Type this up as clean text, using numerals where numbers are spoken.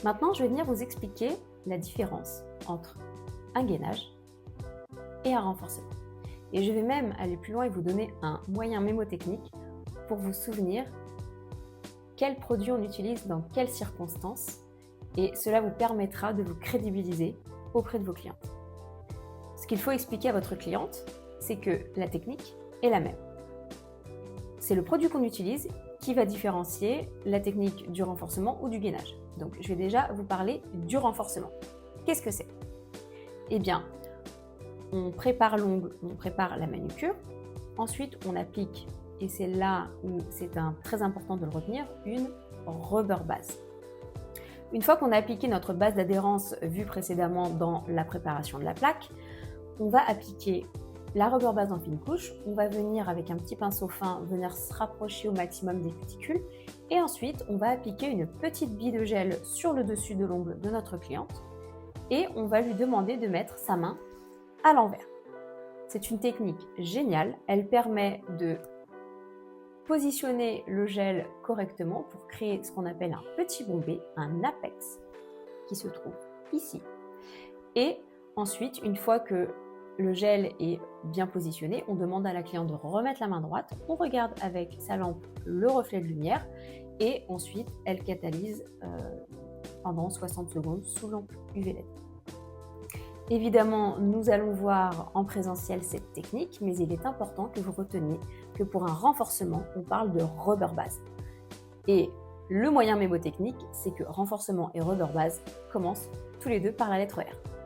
Maintenant, je vais venir vous expliquer la différence entre un gainage et un renforcement. Et je vais même aller plus loin et vous donner un moyen mémotechnique pour vous souvenir quels produits on utilise dans quelles circonstances, et cela vous permettra de vous crédibiliser auprès de vos clientes. Ce qu'il faut expliquer à votre cliente, c'est que la technique est la même. C'est le produit qu'on utilise qui va différencier la technique du renforcement ou du gainage. Donc, je vais déjà vous parler du renforcement. Qu'est-ce que c'est? Eh bien, on prépare l'ongle, on prépare la manucure. Ensuite, on applique, et c'est là où c'est très important de le retenir, une rubber base. Une fois qu'on a appliqué notre base d'adhérence vue précédemment dans la préparation de la plaque, on va appliquer la rubber base en fine couche. On va venir avec un petit pinceau fin, venir se rapprocher au maximum des cuticules. Et ensuite, on va appliquer une petite bille de gel sur le dessus de l'ongle de notre cliente. Et on va lui demander de mettre sa main à l'envers. C'est une technique géniale. Elle permet de positionner le gel correctement pour créer ce qu'on appelle un petit bombé, un apex, qui se trouve ici. Et ensuite, une fois que le gel est bien positionné, on demande à la cliente de remettre la main droite, on regarde avec sa lampe le reflet de lumière et ensuite elle catalyse pendant 60 secondes sous lampe UV LED. Évidemment, nous allons voir en présentiel cette technique, mais il est important que vous reteniez que pour un renforcement, on parle de rubber base. Et le moyen mémotechnique, c'est que renforcement et rubber base commencent tous les deux par la lettre R.